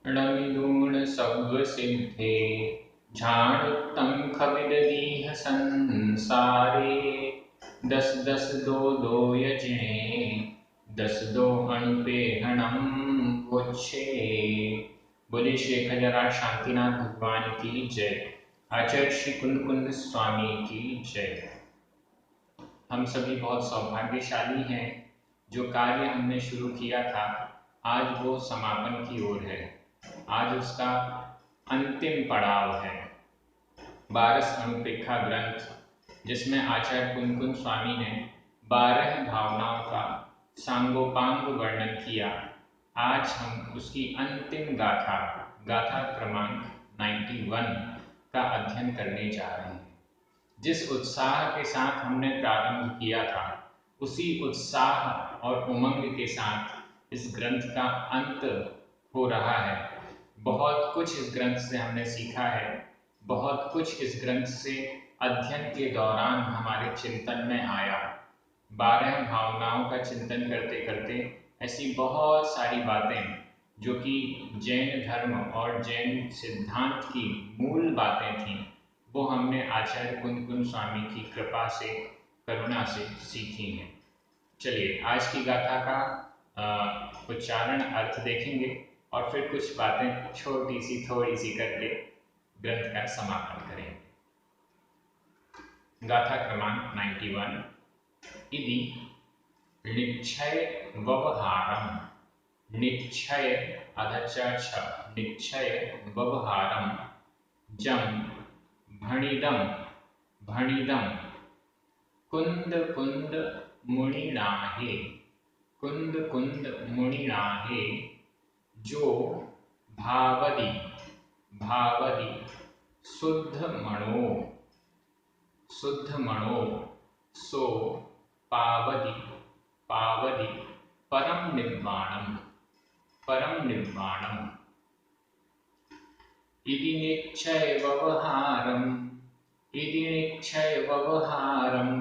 णमिदूण सब्ब सिद्धे झाणुत्तम खविद दीह संसारे। दस दस दो दो यजें दस दो अणुपेहणम वोच्छे। बोले श्री खजराज शांतिनाथ भगवान की जय। आचार्य श्री कुंद कुंद स्वामी की जय। हम सभी बहुत सौभाग्यशाली हैं। जो कार्य हमने शुरू किया था आज वो समापन की ओर है। आज उसका अंतिम पड़ाव है। 12 अनुपेक्षा ग्रंथ जिसमें आचार्य कुंद कुंद स्वामी ने 12 भावनाओं का सांगोपांग वर्णन किया। आज हम उसकी अंतिम गाथा गाथा क्रमांक 91 का अध्ययन करने जा रहे हैं। जिस उत्साह के साथ हमने प्रारंभ किया था उसी उत्साह और उमंग के साथ इस ग्रंथ का अंत हो रहा है। बहुत कुछ इस ग्रंथ से हमने सीखा है। बहुत कुछ इस ग्रंथ से अध्ययन के दौरान हमारे चिंतन में आया। 12 भावनाओं का चिंतन करते करते ऐसी बहुत सारी बातें जो कि जैन धर्म और जैन सिद्धांत की मूल बातें थीं वो हमने आचार्य कुंद कुंद स्वामी की कृपा से करुणा से सीखी हैं। चलिए आज की गाथा का उच्चारण अर्थ देखेंगे और फिर कुछ बातें छोटी सी थोड़ी सी करके ग्रंथ का समापन करेंगे। गाथा क्रमांक 91। इति निश्चय व्यवहारम। निश्चय अधच निश्चय व्यवहारम जम भणिदम भणिदम कुंद कुंद मुनिनाहे। कुंद कुंद मुनिनाहे जो भावदी भावदी शुद्ध मणो सो पावदी पावदी परम निर्वाणम परम निर्वाणम। इति निश्चय व्यवहारम इति निश्चय व्यवहारम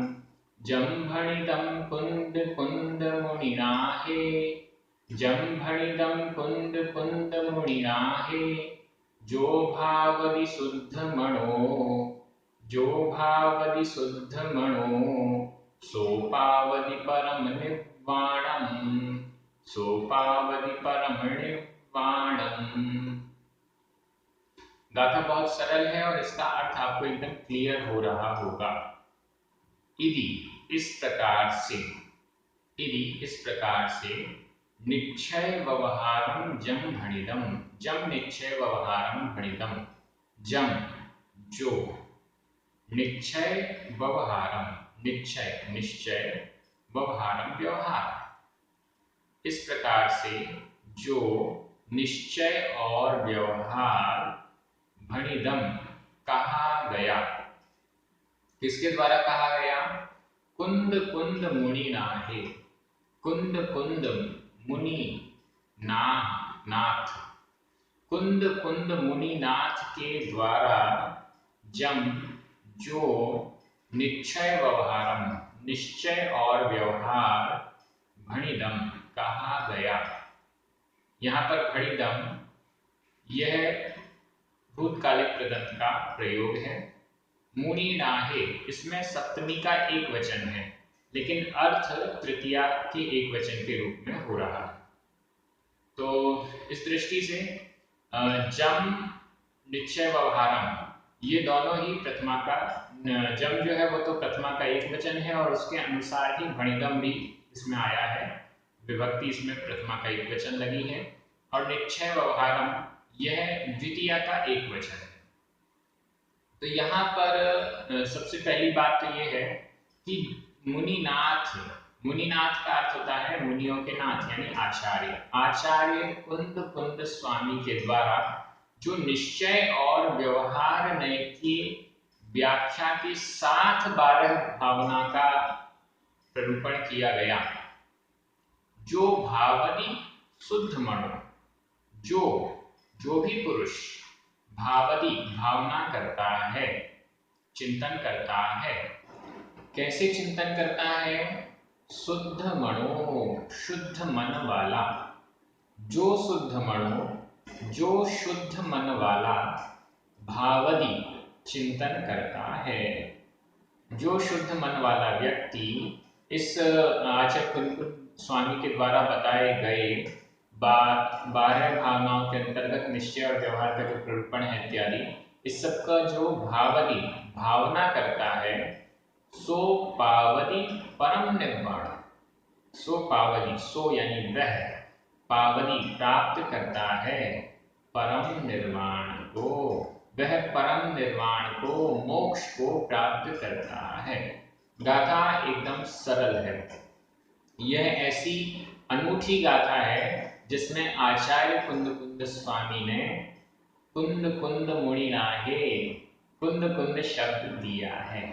जम्भणिदं कुंद कुंद मुनिनाहे। जम्भणिदं कुंद कुंद मुनिनाहे जो भावदि शुद्ध मणो सोपावदि परम निर्वाणम सोपावदि परम निर्वाणम। गाथा बहुत सरल है और इसका अर्थ आपको एकदम क्लियर हो रहा होगा। इति इस प्रकार से निश्चय व्यवहारम जम भणिदम। जम निश्चय व्यवहारम भणिदम। जम जो निश्चय व्यवहारम निश्चय निश्चय व्यवहारम व्यवहार। इस प्रकार से जो निश्चय और व्यवहार भणिदम कहा गया। किसके द्वारा कहा गया? कुंद कुंद मुनि नाहे। कुंद कुंद मुनि नाथ कुंद कुंद मुनि नाथ के द्वारा जम जो निश्चय व्यवहारम निश्चय और व्यवहार भणिदम कहा गया। यहाँ पर भणिदम यह भूतकालिक प्रदंत का प्रयोग है। मुनि नाहे इसमें सप्तमी का एक वचन है लेकिन अर्थ तृतीया के एक वचन के रूप में हो रहा है। तो इस दृष्टि से जम निश्चय व्यवहारम ये दोनों ही प्रथमा का जम जो है वो तो प्रथमा का एक वचन है और उसके अनुसार ही भणिदम भी इसमें आया है। विभक्ति इसमें प्रथमा का एक वचन लगी है और निश्चय व्यवहारम यह द्वितीया का एक वचन है। तो यहाँ पर सबसे पहली बात तो ये है कि मुनिनाथ का अर्थ होता है मुनियों के नाथ यानी आचार्य। आचार्य कुंद कुंद स्वामी के द्वारा जो निश्चय और व्यवहार नय की व्याख्या के साथ 12 भावना का प्ररूपण किया गया। जो भावदी शुद्ध मनो जो भी पुरुष भावदी भावना करता है चिंतन करता है। कैसे चिंतन करता है? शुद्ध मनो शुद्ध मन वाला। जो शुद्ध मनो जो शुद्ध मन वाला भावदी चिंतन करता है। जो शुद्ध मन वाला व्यक्ति इस आचार्य कुलकुल स्वामी के द्वारा बताए गए 12 भावनाओं के अंतर्गत निश्चय और व्यवहार का जो प्ररूपण है इत्यादि, इस सब का जो भावदी भावना करता है, सो पावदी परम निर्वाण। सो पावदी, सो यानी वह, पावदी प्राप्त करता है परम निर्वाण को, वह परम निर्वाण को, मोक्ष को प्राप्त करता है। गाथा एकदम सरल है। यह ऐसी अनूठी गाथा है जिसमें आचार्य कुंद कुंद स्वामी ने कुंद कुंद मुनि नाहे कुंद कुंद शब्द दिया है।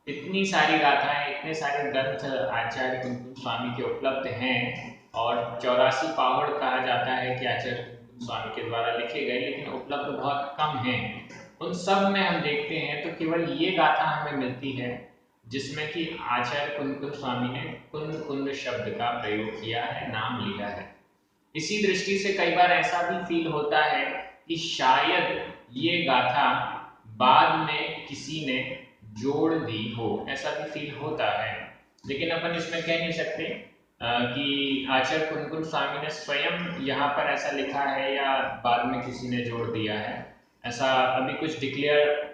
इतनी सारी गाथाएं, इतने सारे ग्रंथ आचार्य कुंद कुंद स्वामी के उपलब्ध हैं और 84 पावड़ कहा जाता है कि आचार्य कुंद कुंद स्वामी के द्वारा लिखे गए, लेकिन उपलब्ध बहुत कम हैं। उन सब में हम देखते हैं तो केवल ये गाथा हमें मिलती है जिसमें कि आचार्य कुंद कुंद स्वामी ने कुंद कुंद शब्द का प्रयोग किया है, नाम लिया है। इसी दृष्टि से कई बार ऐसा भी फील होता है कि शायद ये गाथा बाद में किसी ने जोड़ दी हो, ऐसा भी फील होता है। लेकिन अपन इसमें कह नहीं सकते कि आचार्य कुंद कुंद स्वामी ने स्वयं यहाँ पर ऐसा लिखा है या बाद में किसी ने जोड़ दिया है, ऐसा अभी कुछ डिक्लेयर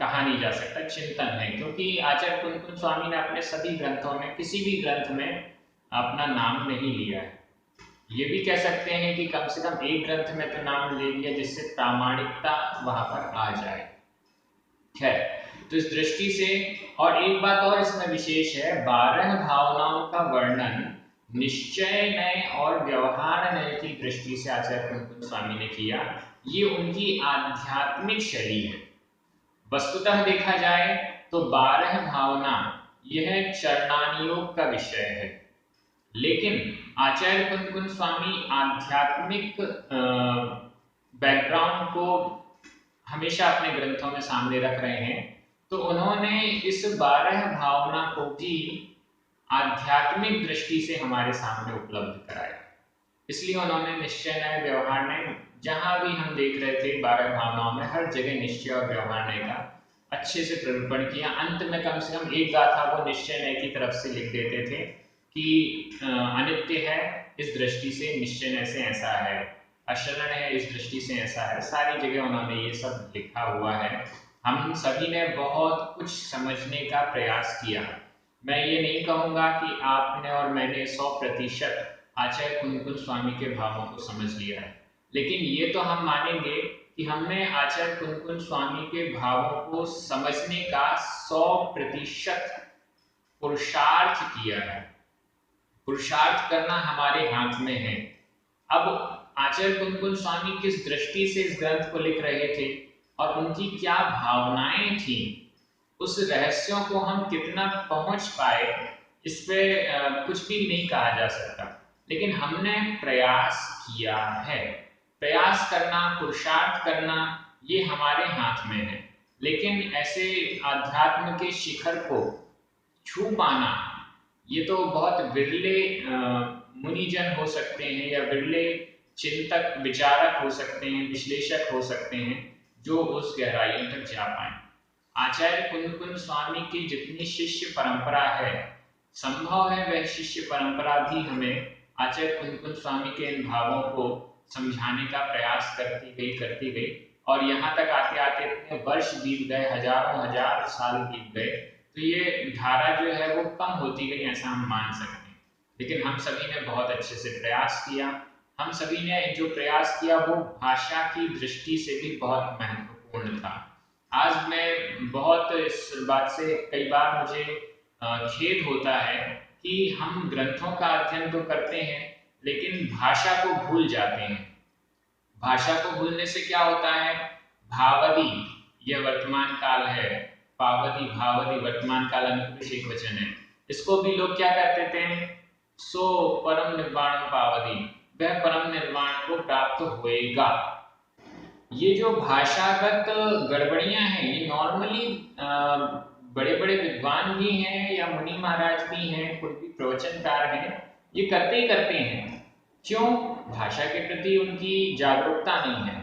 कहा नहीं जा सकता, चिंतन है। क्योंकि आचार्य कुंद कुंद स्वामी ने अपने सभी ग्रंथों में, किसी भी ग्रंथ में अपना नाम नहीं लिया है। ये भी कह सकते हैं कि कम से कम एक ग्रंथ में तो नाम ले लिया जिससे प्रामाणिकता वहां पर आ जाए। खैर, तो इस दृष्टि से, और एक बात और इसमें विशेष है, 12 भावनाओं का वर्णन निश्चय नय और व्यवहार नय की दृष्टि से आचार्य कुंद कुंद स्वामी ने किया। ये उनकी आध्यात्मिक शैली है। वस्तुतः देखा जाए तो 12 भावना यह चरणानुयोग का विषय है, लेकिन आचार्य कुंद कुंद स्वामी आध्यात्मिक बैकग्राउंड को हमेशा अपने ग्रंथों में सामने रख रहे हैं, तो उन्होंने इस 12 भावना को भी आध्यात्मिक दृष्टि से हमारे सामने उपलब्ध कराया। इसलिए उन्होंने निश्चय नय व्यवहार नय, जहां भी हम देख रहे थे 12 भावनाओं में हर जगह निश्चय और व्यवहार नय का अच्छे से प्ररूपण किया। अंत में कम से कम एक गाथा को निश्चय नय की तरफ से लिख देते थे कि अनित्य है इस दृष्टि से निश्चय नय से ऐसा है, अशरण है इस दृष्टि से ऐसा है। सारी जगह उन्होंने ये सब लिखा हुआ है। हम सभी ने बहुत कुछ समझने का प्रयास किया। मैं ये नहीं कहूँगा कि आपने और मैंने 100% आचार्य कुंद कुंद स्वामी के भावों को समझ लिया है, लेकिन ये तो हम मानेंगे कि हमने आचार्य कुंद कुंद स्वामी के भावों को समझने का 100% पुरुषार्थ किया है। पुरुषार्थ करना हमारे हाथ में है। अब आचार्य कुंद कुंद स्वामी किस दृष्टि से इस ग्रंथ को लिख रहे थे और उनकी क्या भावनाएं थी, उस रहस्यों को हम कितना पहुंच पाए, इस पे कुछ भी नहीं कहा जा सकता। लेकिन हमने प्रयास किया है। प्रयास करना, पुरुषार्थ करना, ये हमारे हाथ में है। लेकिन ऐसे अध्यात्म के शिखर को छू पाना, ये तो बहुत विरले मुनिजन हो सकते हैं या विरले चिंतक, विचारक हो सकते हैं, विश्लेषक हो सकते हैं जो उस गहराइयों तक जा पाए। आचार्य कुंद कुंद स्वामी की जितनी शिष्य परंपरा है, संभव है वह शिष्य परंपरा भी हमें आचार्य कुंद कुंद स्वामी के इन भावों को समझाने का प्रयास करती गई और यहाँ तक आते आते इतने वर्ष बीत गए, हजारों हजार साल बीत गए, तो ये धारा जो है वो कम होती गई, ऐसा हम मान सकते हैं। लेकिन हम सभी ने बहुत अच्छे से प्रयास किया। हम सभी ने जो प्रयास किया वो भाषा की दृष्टि से भी बहुत महत्वपूर्ण था। आज मैं बहुत इस बात से कई बार मुझे खेद होता है कि हम ग्रंथों का अध्ययन तो करते हैं लेकिन भाषा को भूल जाते हैं। भाषा को भूलने से क्या होता है, भावदी यह वर्तमान काल है, पावदी भावदी वर्तमान काल अनुपुरुष एक वचन है। इसको भी लोग क्या करते थे, सो परम निर्वाण पावदी, वह परम निर्वाण को प्राप्त होएगा। ये जो भाषागत गड़बड़ियां हैं, ये नॉर्मली बड़े बड़े विद्वान भी हैं या मुनि महाराज भी हैं, कोई भी प्रवचनकार हैं, ये करते ही करते हैं। क्यों? भाषा के प्रति उनकी जागरूकता नहीं है।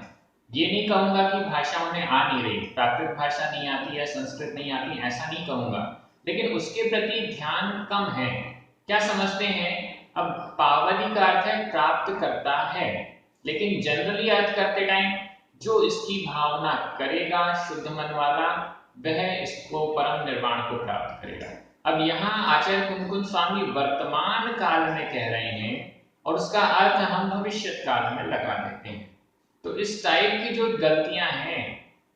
ये नहीं कहूंगा कि भाषा उन्हें आ नहीं रही, प्राकृत भाषा नहीं आती या संस्कृत नहीं आती, ऐसा नहीं कहूंगा, लेकिन उसके प्रति ध्यान कम है। क्या समझते हैं? अब पावली का अर्थ है प्राप्त करता है, लेकिन जनरली अर्थ करते टाइम जो इसकी भावना करेगा शुद्ध मन वाला, वह इसको परम निर्वाण को प्राप्त करेगा। अब यहाँ आचार्य कुंकुन स्वामी वर्तमान काल में कह रहे हैं और उसका अर्थ हम भविष्य काल में लगा देते हैं। तो इस टाइप की जो गलतियां हैं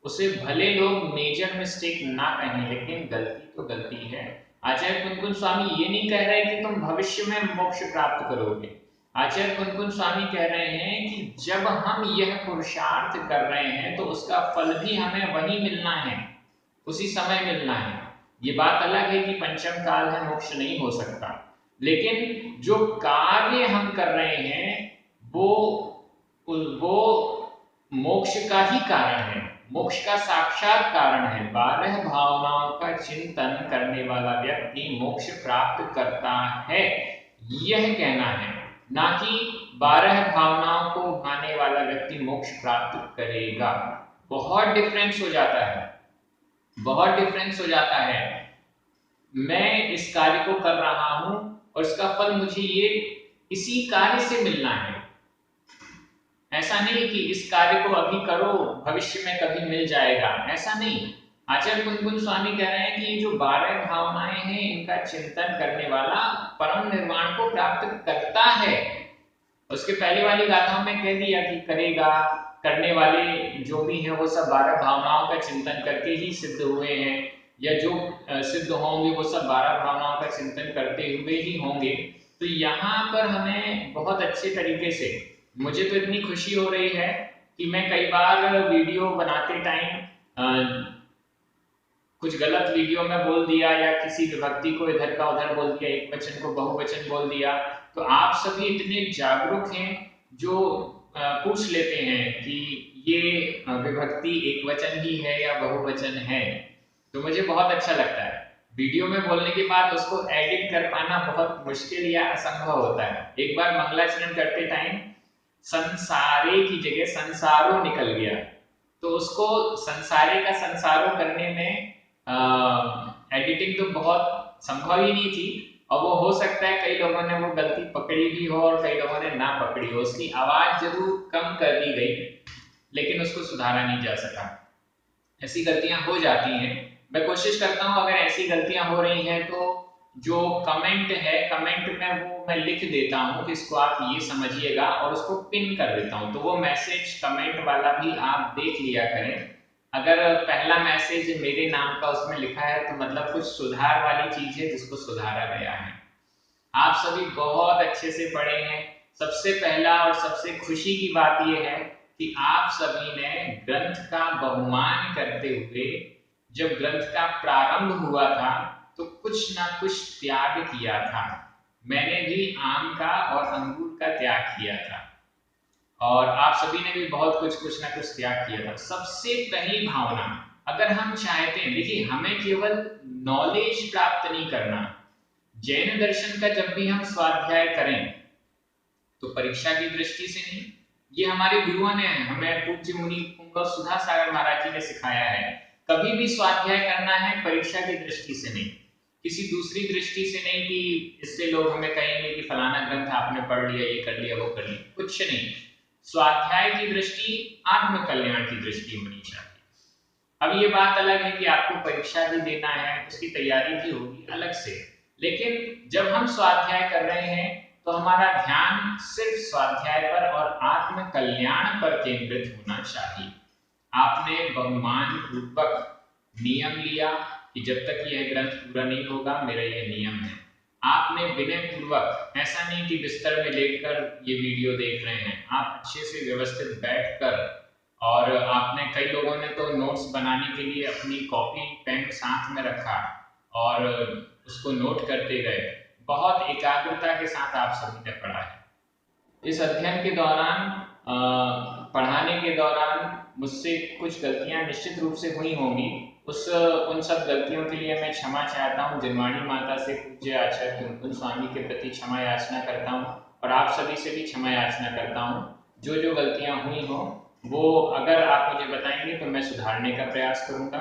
उसे भले लोग मेजर मिस्टेक ना कहें, लेकिन गलती तो गलती है। आचार्य कुंकुन स्वामी ये नहीं कह रहे कि तुम भविष्य में मोक्ष प्राप्त करोगे। आचार्य कुंकुन स्वामी कह रहे हैं कि जब हम यह पुरुषार्थ कर रहे हैं तो उसका फल भी हमें वही मिलना है, उसी समय मिलना है। ये बात अलग है कि पंचम काल है, मोक्ष नहीं हो सकता, लेकिन जो कार्य हम कर रहे हैं वो मोक्ष का ही कारण है, मोक्ष का साक्षात कारण है। 12 भावनाओं का चिंतन करने वाला व्यक्ति मोक्ष प्राप्त करता है, यह कहना है, ना कि 12 भावनाओं को भाने वाला व्यक्ति मोक्ष प्राप्त करेगा। बहुत डिफरेंस हो जाता है, बहुत डिफरेंस हो जाता है। मैं इस कार्य को कर रहा हूं और इसका फल मुझे ये इसी कार्य से मिलना है, ऐसा नहीं कि इस कार्य को अभी करो भविष्य में कभी मिल जाएगा, ऐसा नहीं। आचार्य कुंकुन स्वामी कह रहे हैं कि ये जो 12 भावनाएं हैं इनका चिंतन करने वाला परम निर्वाण को प्राप्त करता है। उसके पहले वाली गाथाओं में कह दिया कि करेगा, करने वाले जो भी हैं वो सब 12 भावनाओं का चिंतन करके ही सिद्ध हुए हैं, या जो सिद्ध होंगे वो सब 12 भावनाओं का चिंतन करते हुए ही होंगे। तो यहाँ पर हमें बहुत अच्छे तरीके से, मुझे तो इतनी खुशी हो रही है कि मैं कई बार वीडियो बनाते टाइम कुछ गलत वीडियो में बोल दिया या किसी विभक्ति को इधर का उधर बोल दिया, एक वचन को बहुवचन बोल दिया, तो आप सभी इतने जागरूक हैं जो पूछ लेते हैं कि ये विभक्ति एक वचन ही है या बहुवचन है। तो मुझे बहुत अच्छा लगता है। वीडियो में बोलने के बाद उसको एडिट कर पाना बहुत मुश्किल या असंभव होता है। एक बार मंगलाचरण करते टाइम संसारे की जगह संसारो निकल गया, तो उसको संसारे का संसारो करने में एडिटिंग तो बहुत संभव ही नहीं थी, और वो हो सकता है कई लोगों ने वो गलती पकड़ी भी हो और कई लोगों ने ना पकड़ी हो। उसकी आवाज जरूर कम कर दी गई, लेकिन उसको सुधारा नहीं जा सका। ऐसी गलतियां हो जाती हैं। मैं कोशिश करता हूं अगर ऐसी गलतियां हो रही हैं तो जो कमेंट है, कमेंट में वो मैं लिख देता हूं कि इसको आप ये समझिएगा और उसको पिन कर देता हूं, तो वो मैसेज कमेंट वाला भी आप देख लिया करें। अगर पहला मैसेज मेरे नाम का उसमें लिखा है तो मतलब कुछ सुधार वाली चीज है जिसको सुधारा गया है। आप सभी बहुत अच्छे से पढ़े हैं। सबसे पहला और सबसे खुशी की बात यह है कि आप सभी ने ग्रंथ का बहुमान करते हुए, जब ग्रंथ का प्रारंभ हुआ था तो कुछ ना कुछ त्याग किया था। मैंने भी आम का और अंगूर का त्याग किया था और आप सभी ने भी बहुत कुछ ना कुछ त्याग किया था। सबसे पहली भावना, अगर हम चाहते हैं, देखिए हमें केवल नॉलेज प्राप्त नहीं करना, जैन दर्शन का जब भी हम स्वाध्याय करें तो परीक्षा की दृष्टि से नहीं, ये हमारे गुरुओं ने हमें, पूज्य मुनि पुंगव सुधा सागर महाराज जी ने सिखाया है, कभी भी स्वाध्याय करना है परीक्षा की दृष्टि से नहीं, किसी दूसरी दृष्टि से नहीं कि इससे लोग हमें कहेंगे कि फलाना ग्रंथ आपने पढ़ लिया, ये कर लिया, वो कर लिया, कुछ नहीं। स्वाध्याय की दृष्टि आत्म कल्याण की दृष्टि होनी चाहिए। अब ये बात अलग है कि आपको परीक्षा भी देना है, उसकी तैयारी भी होगी अलग से, लेकिन जब हम स्वाध्याय कर रहे हैं तो हमारा ध्यान सिर्फ स्वाध्याय पर और आत्म कल्याण पर केंद्रित होना चाहिए। आपने बहुमान पूर्वक नियम लिया कि जब तक यह ग्रंथ पूरा नहीं होगा मेरा यह नियम है। आपने विनय पूर्वक, ऐसा नहीं कि बिस्तर में लेटकर ये वीडियो देख रहे हैं, आप अच्छे से व्यवस्थित बैठकर, और आपने, कई लोगों ने तो नोट्स बनाने के लिए अपनी कॉपी पेन साथ में रखा और उसको नोट करते गए। बहुत एकाग्रता के साथ आप सभी ने पढ़ा है। इस अध्ययन के दौरान, पढ़ाने के दौरान मुझसे कुछ गलतियां निश्चित रूप से हुई होंगी, उन सब गलतियों के लिए मैं क्षमा चाहता हूं। जिनवाणी माता से पूज्य आचार्य कुंकुन स्वामी के प्रति क्षमा याचना करता हूं। और आप सभी से भी क्षमा याचना करता हूँ। जो जो गलतियाँ हुई हों वो अगर आप मुझे बताएंगे तो मैं सुधारने का प्रयास करूँगा।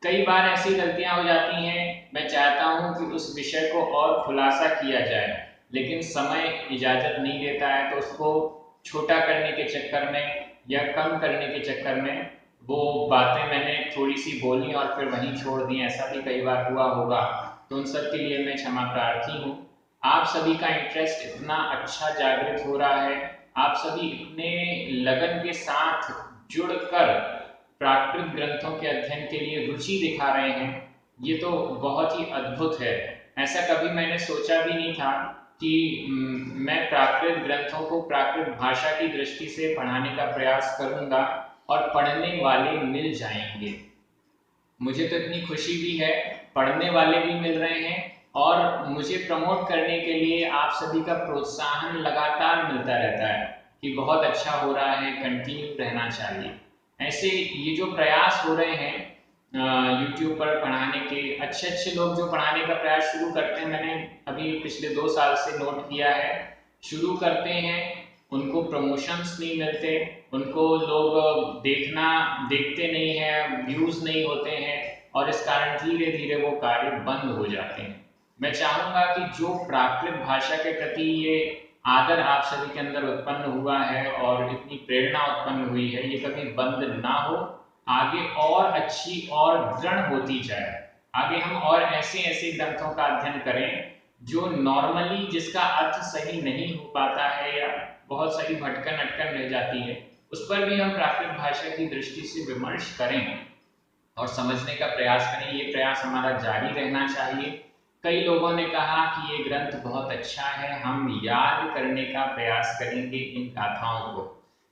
कई बार ऐसी गलतियाँ हो जाती हैं, मैं चाहता हूँ कि उस विषय को और खुलासा किया जाए, लेकिन समय इजाज़त नहीं देता है, तो उसको छोटा करने के चक्कर में या कम करने के चक्कर में वो बातें मैंने थोड़ी-सी बोली और फिर वहीं छोड़ दी, ऐसा भी कई बार हुआ होगा। तो उन सब के लिए मैं क्षमा प्रार्थी हूँ। आप सभी का इंटरेस्ट इतना अच्छा जागृत हो रहा है, आप सभी इतने लगन के साथ जुड़कर प्राकृत ग्रंथों के अध्ययन के लिए रुचि दिखा रहे हैं, ये तो बहुत ही अद्भुत है। ऐसा कभी मैंने सोचा भी नहीं था कि मैं प्राकृत ग्रंथों को प्राकृत भाषा की दृष्टि से पढ़ाने का प्रयास करूंगा और पढ़ने वाले मिल जाएंगे। मुझे तो इतनी खुशी भी है, पढ़ने वाले भी मिल रहे हैं और मुझे प्रमोट करने के लिए आप सभी का प्रोत्साहन लगातार मिलता रहता है कि बहुत अच्छा हो रहा है, कंटिन्यू रहना चाहिए। ऐसे ये जो प्रयास हो रहे हैं यूट्यूब पर पढ़ाने के, अच्छे अच्छे लोग जो पढ़ाने का प्रयास शुरू करते हैं, मैंने अभी पिछले 2 साल से नोट किया है, शुरू करते हैं उनको प्रमोशंस नहीं मिलते, उनको लोग देखते नहीं हैं, व्यूज नहीं होते हैं और इस कारण धीरे धीरे वो कार्य बंद हो जाते हैं। मैं चाहूंगा कि जो प्राकृत भाषा के प्रति ये आदर आप सभी के अंदर उत्पन्न हुआ है और इतनी प्रेरणा उत्पन्न हुई है, ये कभी बंद ना हो, आगे और अच्छी और दृढ़ होती जाए। आगे हम और ऐसे ऐसे ग्रंथों का अध्ययन करें जो नॉर्मली जिसका अर्थ सही नहीं हो पाता है या बहुत सारी भटकन अटकन रह जाती है, उस पर भी हम प्राकृत भाषा की दृष्टि से विमर्श करें और समझने का प्रयास करें। ये प्रयास हमारा जारी रहना चाहिए। कई लोगों ने कहा कि ये ग्रंथ बहुत अच्छा है, हम याद करने का प्रयास करेंगे इन गाथाओं को।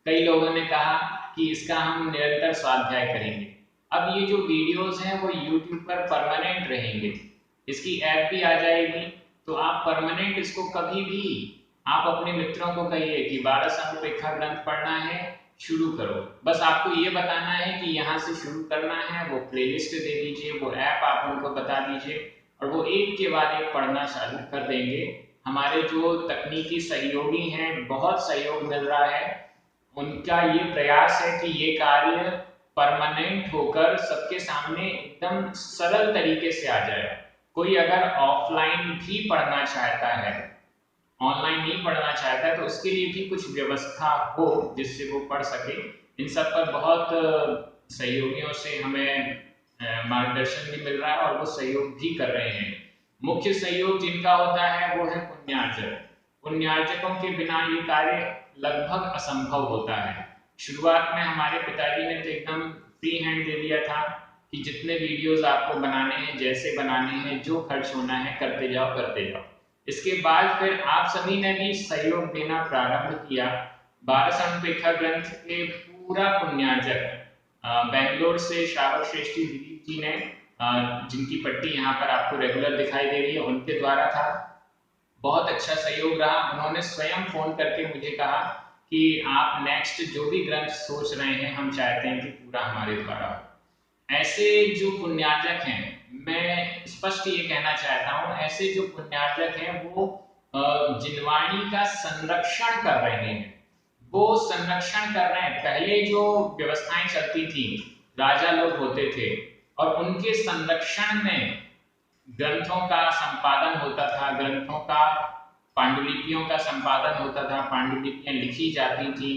कई लोगों ने कहा कि इसका हम निरंतर स्वाध्याय करेंगे। अब ये जो वीडियोस हैं वो यूट्यूब पर परमानेंट रहेंगे, इसकी ऐप भी आ जाएगी, तो आप परमानेंट इसको कभी भी आप अपने मित्रों को कहिए कि 12 संगपेखा ग्रंथ पढ़ना है, शुरू करो। बस आपको ये बताना है कि यहाँ से शुरू करना है, वो प्लेलिस्ट दे दीजिए, वो ऐप आप उनको बता दीजिए और वो एक के बाद एक पढ़ना चालू कर देंगे। हमारे जो तकनीकी सहयोगी हैं, बहुत सहयोग मिल रहा है, उनका ये प्रयास है कि ये कार्य परमानेंट होकर सबके सामने एकदम सरल तरीके से आ जाए। कोई अगर ऑफलाइन भी पढ़ना चाहता है, ऑनलाइन नहीं पढ़ना चाहता है, तो उसके लिए भी कुछ व्यवस्था हो जिससे वो पढ़ सके। इन सब पर बहुत सहयोगियों से हमें मार्गदर्शन भी मिल रहा है और वो सहयोग भी कर रहे हैं। मुख्य सहयोग जिनका होता है वो है पुण्यार्जक। पुण्यार्जकों के बिना ये कार्य लगभग असंभव होता है। शुरुआत में हमारे पिताजी ने तो एकदम फ्री हैंड दे दिया था कि जितने वीडियोस आपको बनाने हैं, जैसे बनाने हैं, जो खर्च होना है करते जाओ करते जाओ। इसके बाद फिर आप सभी ने भी सहयोग देना प्रारंभ किया। 12 संगपेखा ग्रंथ के पूरा पुण्यार्जक बेंगलोर से श्रावक श्रेष्ठी दिलीप जी ने, जिनकी पट्टी यहाँ पर आपको रेगुलर दिखाई दे रही है, उनके द्वारा था। बहुत अच्छा सहयोग रहा। उन्होंने स्वयं फोन करके मुझे कहा कि आप नेक्स्ट जो भी ग्रंथ सोच रहे हैं, हम चाहते हैं कि पूरा हमारे द्वारा हो। ऐसे जो पुण्यार्जक हैं, मैं स्पष्ट ये कहना चाहता हूँ, ऐसे जो पुण्यार्जक हैं वो जिनवाणी का संरक्षण कर रहे हैं, वो संरक्षण कर रहे हैं। पहले जो व्यवस्थाएं चलती थी, राजा लोग होते थे और उनके संरक्षण में ग्रंथों का संपादन होता था, ग्रंथों का, पांडुलिपियों का संपादन होता था, पांडुलिपियां लिखी जाती थी,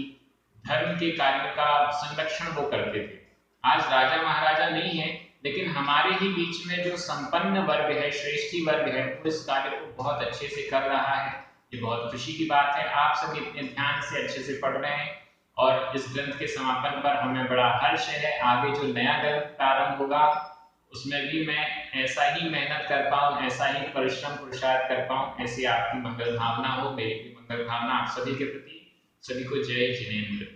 धर्म के कार्यों का संरक्षण वो करते थे। आज राजा महाराजा नहीं है, लेकिन हमारे ही बीच में जो संपन्न वर्ग है, श्रेष्ठी वर्ग है, वो इस कार्य को बहुत अच्छे से कर रहा है। ये बहुत खुशी की बात है। आप सभी इतने ध्यान से अच्छे से पढ़ रहे हैं और इस ग्रंथ के समापन पर हमें बड़ा हर्ष है। आगे जो नया ग्रंथ प्रारंभ होगा उसमें भी मैं ऐसा ही मेहनत कर पाऊँ, ऐसा ही परिश्रम पुरुषार्थ कर पाऊँ, ऐसी आपकी मंगल भावना हो, मेरी भी मंगल भावना आप सभी के प्रति। सभी को जय जिनेंद्र।